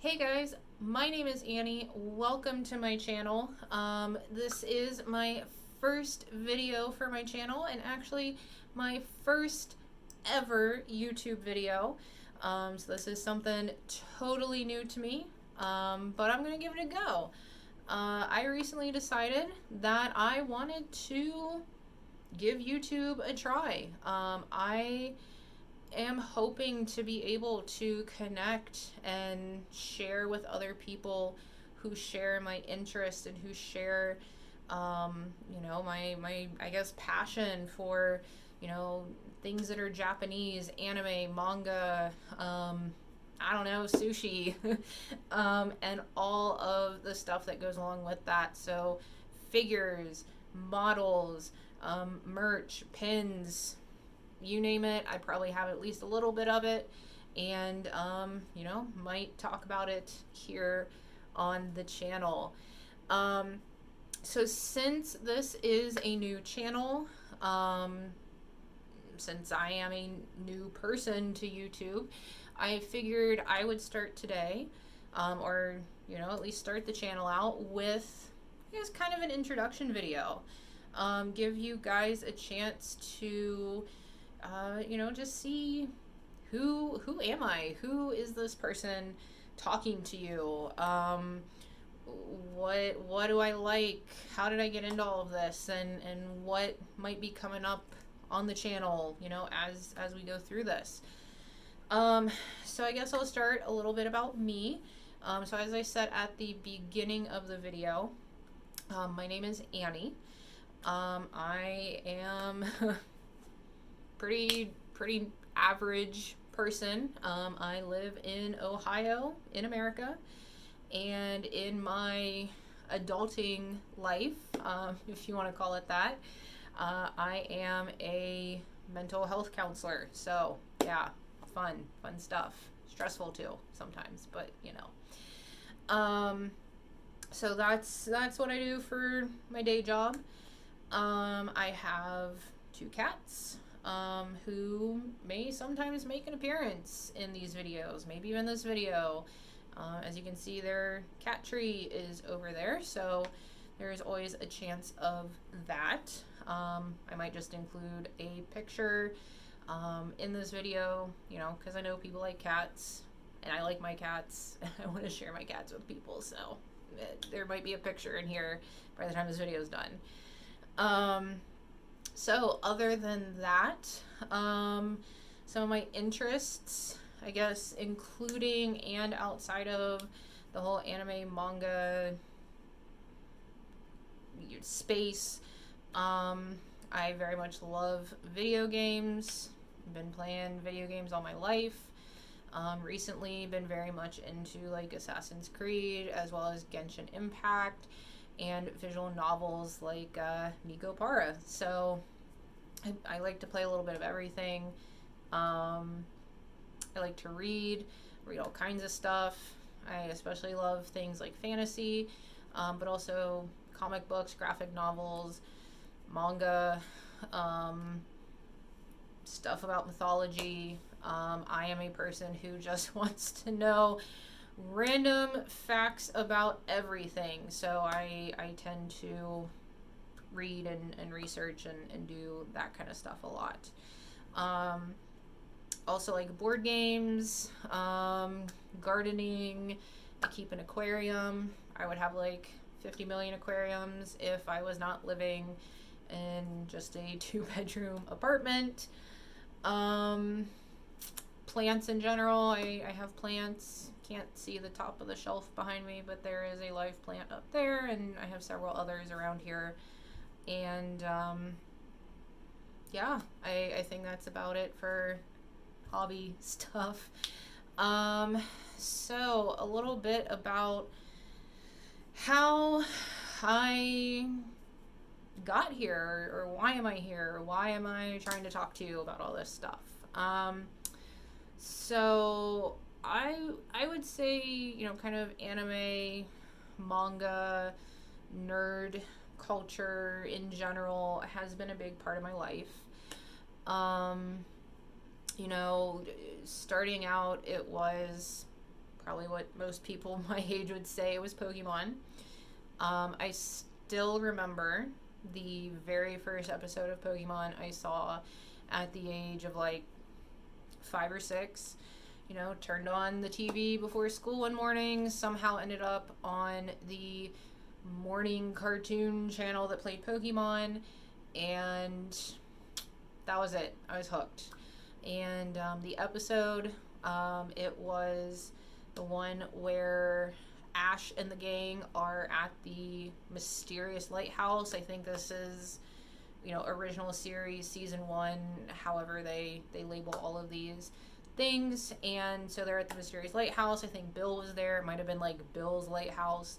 Hey guys, my name is Annie. Welcome to my channel. This is my first video for my channel and actually my first ever YouTube video. So this is something totally new to me, but I'm gonna give it a go. I recently decided that I wanted to give YouTube a try. I am hoping to be able to connect and share with other people who share my interest and who share my I guess passion for things that are Japanese, anime, manga, I don't know, sushi, and all of the stuff that goes along with that. So figures, models, merch, pins, you name it, I probably have at least a little bit of it, and might talk about it here on the channel. So since this is a new channel, since I am a new person to YouTube, I figured I would start today, or at least start the channel out with, I guess, kind of an introduction video. Give you guys a chance to just see who am I? Who is this person talking to you? What do I like? How did I get into all of this? And what might be coming up on the channel, as we go through this. So I guess I'll start a little bit about me. So as I said at the beginning of the video, my name is Annie. I am pretty average person. I live in Ohio in America, and in my adulting life, if you want to call it that, I am a mental health counselor. So yeah, fun stuff. Stressful too sometimes, but so that's what I do for my day job. I have 2 cats, who may sometimes make an appearance in these videos, maybe even this video. As you can see, their cat tree is over there, so there's always a chance of that. I might just include a picture in this video, because I know people like cats, and I like my cats, and I want to share my cats with people, so there might be a picture in here by the time this video is done. So other than that, some of my interests, I guess, including and outside of the whole anime, manga space, I very much love video games. Been playing video games all my life. Recently been very much into like Assassin's Creed, as well as Genshin Impact, and visual novels like Nico Para. So I like to play a little bit of everything. I like to read all kinds of stuff. I especially love things like fantasy, but also comic books, graphic novels, manga, stuff about mythology. I am a person who just wants to know random facts about everything, so I tend to read and research and do that kind of stuff a lot. Also like board games, gardening. I keep an aquarium. I would have like 50 million aquariums if I was not living in just a 2-bedroom apartment. Plants in general. I have plants. Can't see the top of the shelf behind me, but there is a live plant up there, and I have several others around here. And yeah, I think that's about it for hobby stuff. So a little bit about how I got here, or why am I here, or why am I trying to talk to you about all this stuff. So I would say, kind of anime, manga, nerd culture in general has been a big part of my life. Starting out, it was probably what most people my age would say was Pokemon. I still remember the very first episode of Pokemon I saw at the age of like 5 or 6. Turned on the TV before school one morning, somehow ended up on the morning cartoon channel that played Pokemon, and that was it. I was hooked. And the episode, it was the one where Ash and the gang are at the mysterious lighthouse. I think this is, original series, season 1, however they label all of these things. And so they're at the mysterious lighthouse. I think Bill was there. It might have been like Bill's lighthouse.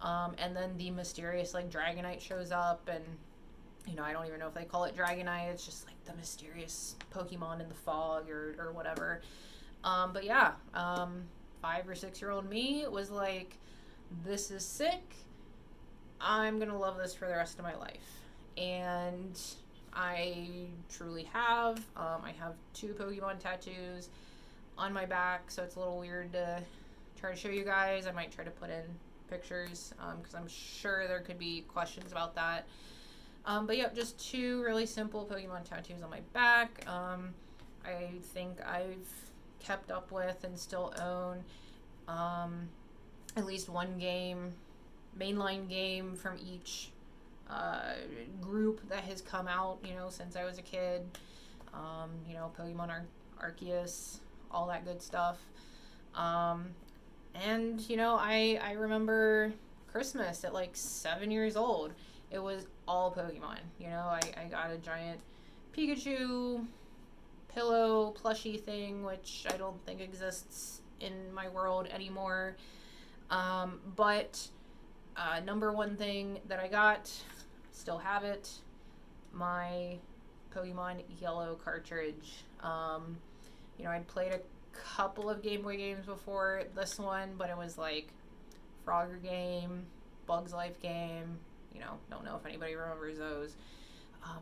And then the mysterious like Dragonite shows up, and I don't even know if they call it Dragonite. It's just like the mysterious Pokemon in the fog or whatever. But yeah, 5 or 6-year-old me was like, this is sick. I'm gonna love this for the rest of my life. And I truly have. I have 2 Pokemon tattoos on my back, so it's a little weird to try to show you guys. I might try to put in pictures, because I'm sure there could be questions about that. But yeah, just 2 really simple Pokemon tattoos on my back. I think I've kept up with and still own at least one game, mainline game from each group that has come out, since I was a kid. Pokemon Arceus, all that good stuff. And, I remember Christmas at like 7 years old. It was all Pokemon. I got a giant Pikachu pillow plushie thing, which I don't think exists in my world anymore. But number one thing that I got, still have it, my Pokemon Yellow cartridge. I'd played a couple of Game Boy games before this one, but it was like Frogger game, Bugs Life game. Don't know if anybody remembers those.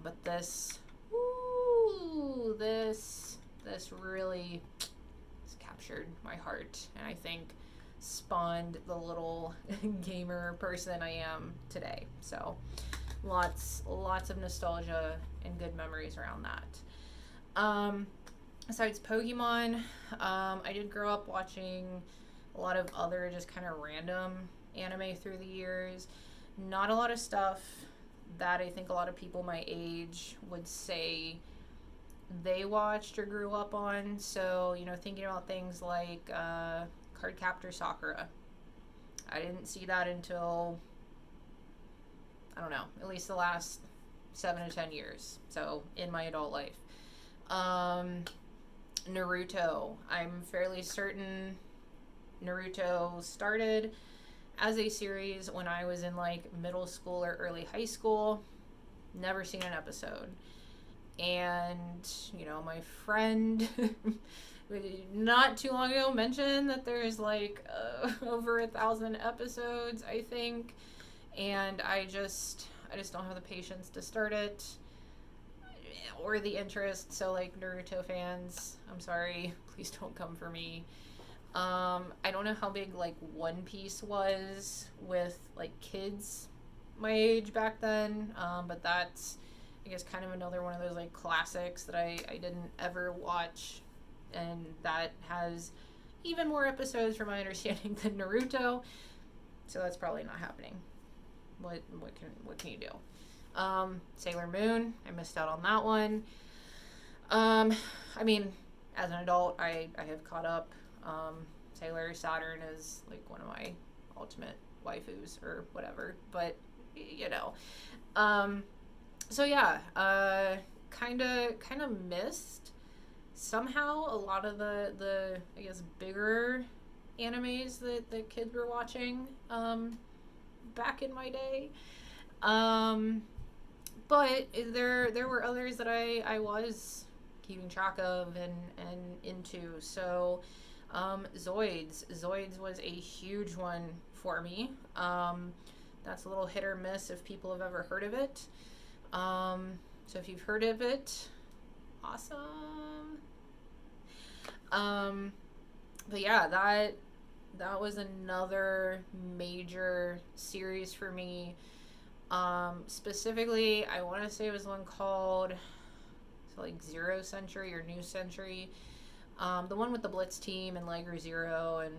But this really captured my heart, and I think spawned the little gamer person I am today. So lots of nostalgia and good memories around that. Besides Pokemon, I did grow up watching a lot of other just kind of random anime through the years. Not a lot of stuff that I think a lot of people my age would say they watched or grew up on. So, thinking about things like Cardcaptor Sakura. I didn't see that until, I don't know, at least the last 7 to 10 years. So, in my adult life. Naruto. I'm fairly certain Naruto started as a series when I was in like middle school or early high school. Never seen an episode. And, my friend not too long ago mentioned that there's like over 1,000 episodes, I think. And I just don't have the patience to start it or the interest. So like Naruto fans, I'm sorry, please don't come for me. I don't know how big like One Piece was with like kids my age back then, but that's, I guess, kind of another one of those like classics that I didn't ever watch, and that has even more episodes from my understanding than Naruto, so that's probably not happening. What can you do? Sailor Moon, I missed out on that one. I mean, as an adult, I have caught up. Sailor Saturn is like one of my ultimate waifus or whatever, but so yeah, kind of missed somehow a lot of the I guess bigger animes that kids were watching back in my day. But there were others that I was keeping track of and into. So Zoids was a huge one for me. That's a little hit or miss if people have ever heard of it. So if you've heard of it, awesome. But yeah, that was another major series for me. Specifically, I want to say it was one called like Zero Century or New Century. The one with the Blitz team and Liger Zero, and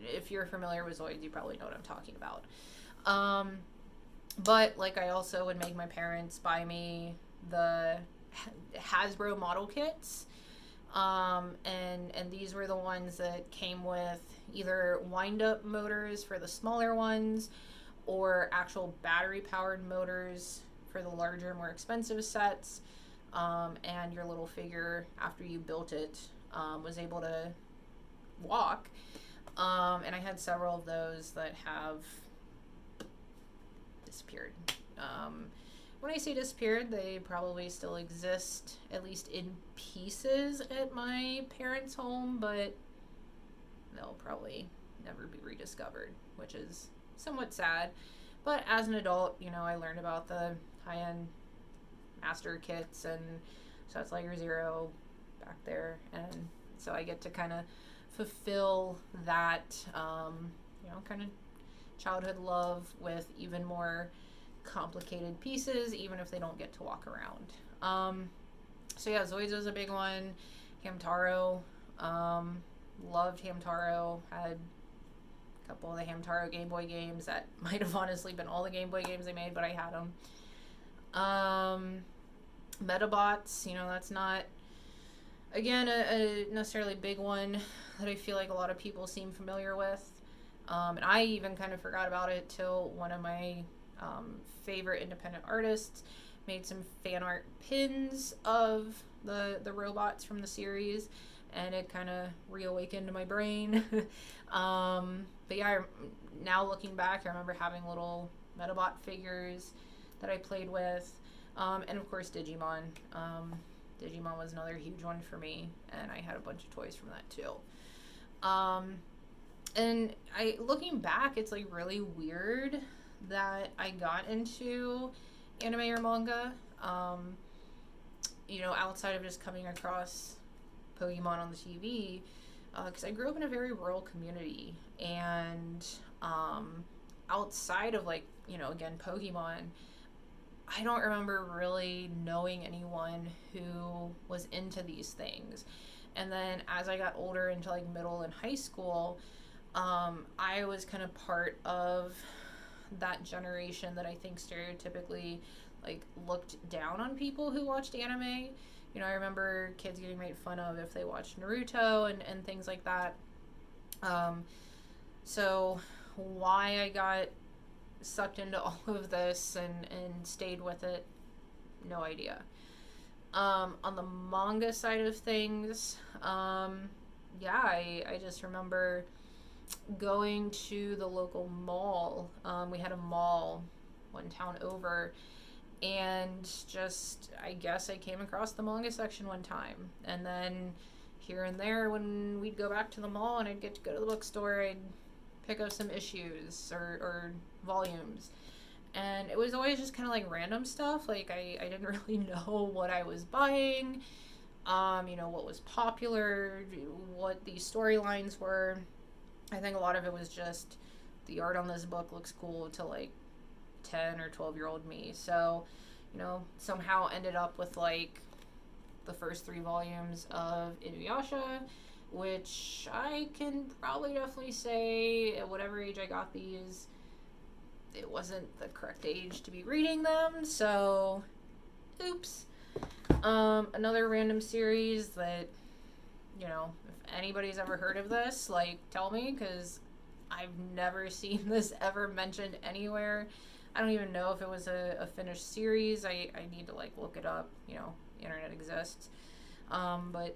if you're familiar with Zoids, you probably know what I'm talking about. But like, I also would make my parents buy me the Hasbro model kits. And these were the ones that came with either wind-up motors for the smaller ones or actual battery-powered motors for the larger, more expensive sets. And your little figure, after you built it, was able to walk. And I had several of those that have disappeared. When I say disappeared, they probably still exist, at least in pieces, at my parents' home, but they'll probably never be rediscovered, which is somewhat sad. But as an adult, you know, I learned about the high-end master kits, and so it's Liger Zero back there, and so I get to kind of fulfill that, you know, kind of childhood love with even more complicated pieces, even if they don't get to walk around. So yeah, Zoids was a big one. Hamtaro, loved Hamtaro. Had a couple of the Hamtaro Game Boy games that might have honestly been all the Game Boy games they made, but I had them. Metabots, you know, that's not, again, a necessarily big one that I feel like a lot of people seem familiar with. And I even kind of forgot about it till one of my favorite independent artists made some fan art pins of the robots from the series, and it kind of reawakened my brain. But yeah, now looking back, I remember having little Metabot figures that I played with, and of course Digimon. Digimon was another huge one for me, and I had a bunch of toys from that too. And looking back, it's like really weird that I got into anime or manga, you know, outside of just coming across Pokemon on the TV, because I grew up in a very rural community, and outside of, like, you know, again, Pokemon, I don't remember really knowing anyone who was into these things. And then as I got older into like middle and high school, I was kind of part of that generation that I think stereotypically like looked down on people who watched anime. You know, I remember kids getting made fun of if they watched Naruto and things like that. So why I got sucked into all of this and stayed with it, no idea. On the manga side of things, yeah, I just remember going to the local mall. We had a mall one town over, and just, I guess I came across the manga section one time, and then here and there when we'd go back to the mall and I'd get to go to the bookstore, I'd pick up some issues or volumes, and it was always just kind of like random stuff. Like I didn't really know what I was buying, you know, what was popular, what these storylines were. I think a lot of it was just the art on this book looks cool to like 10 or 12-year-old me. So, you know, somehow ended up with like the first 3 volumes of Inuyasha, which I can probably definitely say at whatever age I got these, it wasn't the correct age to be reading them, so oops. Another random series that, you know, if anybody's ever heard of this, like, tell me, because I've never seen this ever mentioned anywhere. I don't even know if it was a finished series. I need to like look it up, you know, the internet exists. But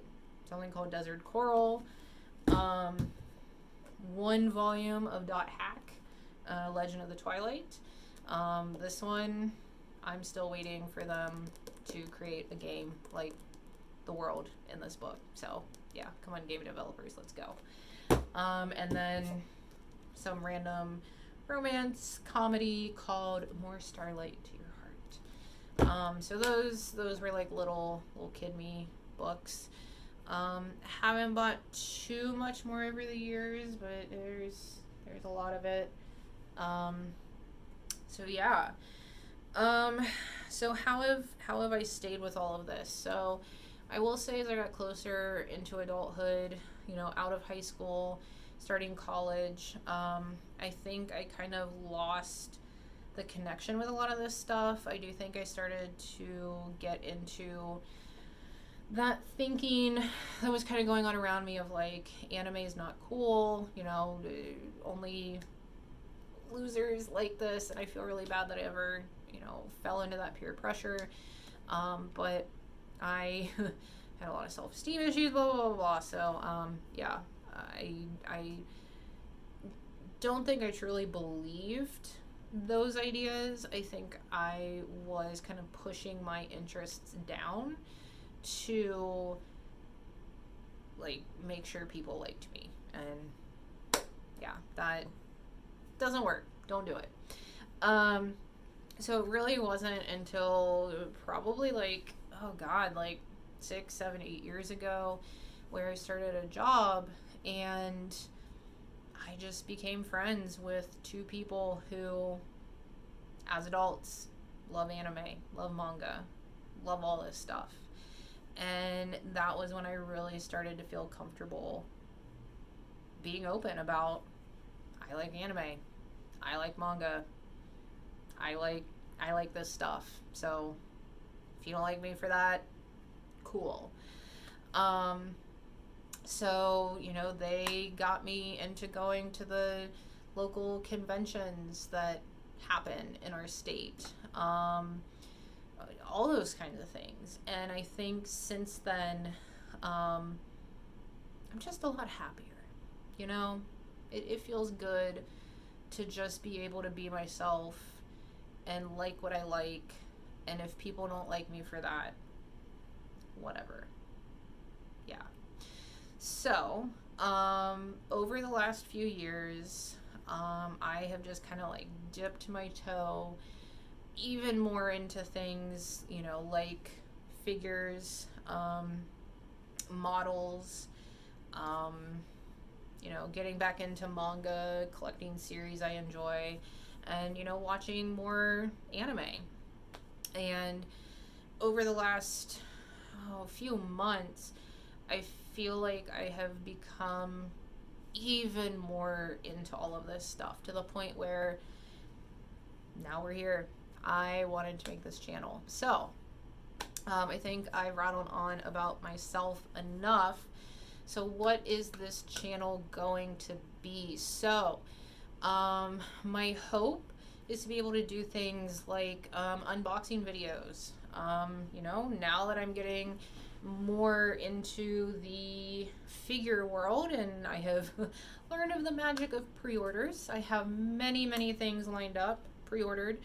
something called Desert Coral, 1 volume of Dot Hack, Legend of the Twilight. This one, I'm still waiting for them to create a game like the world in this book. So yeah, come on, game developers, let's go. And then some random romance comedy called More Starlight to Your Heart. So those were like little kid me books. Haven't bought too much more over the years, but there's a lot of it. Um, so yeah. Um, so how have I stayed with all of this? So I will say as I got closer into adulthood, out of high school, starting college, I think I kind of lost the connection with a lot of this stuff. I do think I started to get into that thinking that was kind of going on around me of like anime is not cool, only losers like this, and I feel really bad that I ever, fell into that peer pressure. But I had a lot of self-esteem issues, blah blah blah blah. So yeah, I don't think I truly believed those ideas. I think I was kind of pushing my interests down to like make sure people liked me, and yeah, that doesn't work. Don't do it. Um, so it really wasn't until probably like, oh God, like 6, 7, 8 years ago where I started a job, and I just became friends with two people who, as adults, love anime, love manga, love all this stuff. And that was when I really started to feel comfortable being open about I like anime, I like manga, I like I like this stuff. So if you don't like me for that, cool. Um, so they got me into going to the local conventions that happen in our state. All those kinds of things. And I think since then, I'm just a lot happier. You know, it feels good to just be able to be myself and like what I like. And if people don't like me for that, whatever. Yeah. So, over the last few years, I have just kind of like dipped my toe even more into things, like figures, models, um, getting back into manga, collecting series I enjoy, and, watching more anime. And over the last few months, I feel like I have become even more into all of this stuff to the point where now we're here. I wanted to make this channel. So, I think I rattled on about myself enough. So, what is this channel going to be? So, my hope is to be able to do things like unboxing videos. Now that I'm getting more into the figure world and I have learned of the magic of pre-orders, I have many, many things lined up, pre-ordered,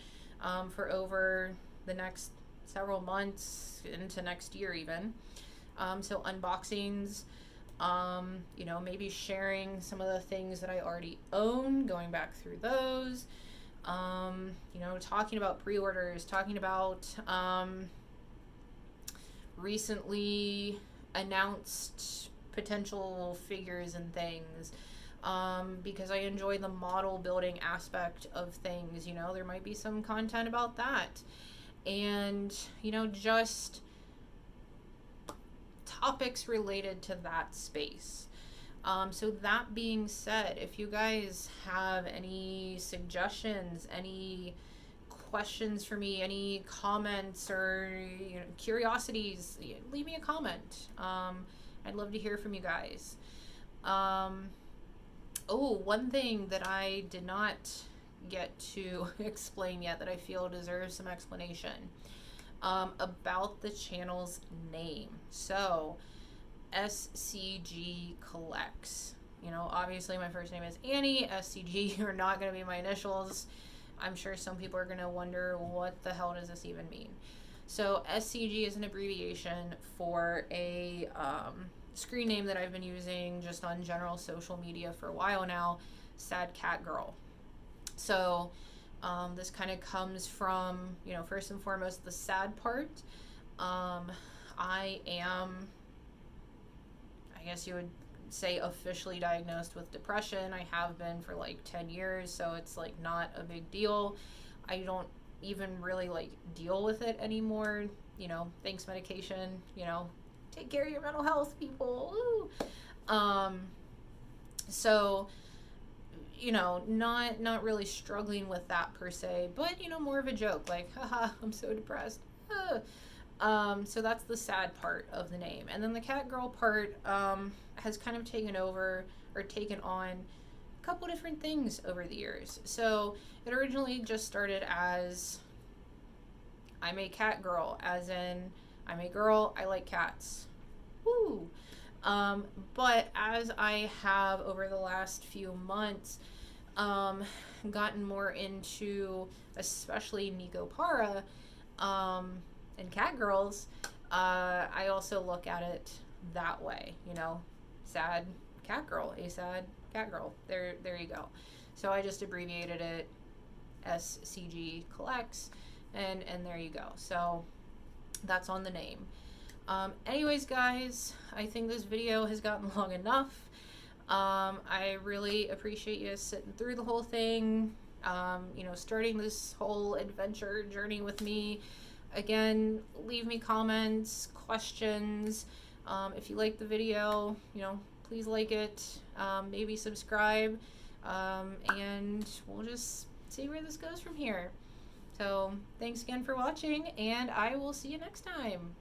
for over the next several months into next year even. So unboxings, maybe sharing some of the things that I already own, going back through those, talking about pre-orders, talking about recently announced potential figures and things, because I enjoy the model building aspect of things. There might be some content about that, and just topics related to that space. So that being said, if you guys have any suggestions, any questions for me, any comments or curiosities, leave me a comment. I'd love to hear from you guys. One thing that I did not get to explain yet that I feel deserves some explanation, about the channel's name. So SCG Collects. Obviously my first name is Annie. SCG are not going to be my initials. I'm sure some people are going to wonder, what the hell does this even mean? So SCG is an abbreviation for a screen name that I've been using just on general social media for a while now, Sad Cat Girl. So this kind of comes from, first and foremost, the sad part. I am I guess you would say, officially diagnosed with depression. I have been for like 10 years, so it's like not a big deal. I don't even really like deal with it anymore. Thanks medication, take care of your mental health, people. Woo! So, not really struggling with that per se, but more of a joke, like, haha, I'm so depressed. So that's the sad part of the name. And then the cat girl part has kind of taken over, or taken on, a couple different things over the years. So it originally just started as, I'm a cat girl, as in, I'm a girl, I like cats. Woo! But as I have, over the last few months, gotten more into, especially Nico Para, and cat girls, I also look at it that way. Sad cat girl, a sad cat girl. There you go. So I just abbreviated it SCG collects, and there you go. So that's on the name. Anyways, guys, I think this video has gotten long enough. I really appreciate you sitting through the whole thing, starting this whole adventure journey with me. Again, leave me comments, questions. If you like the video, please like it, maybe subscribe, and we'll just see where this goes from here. So thanks again for watching, and I will see you next time.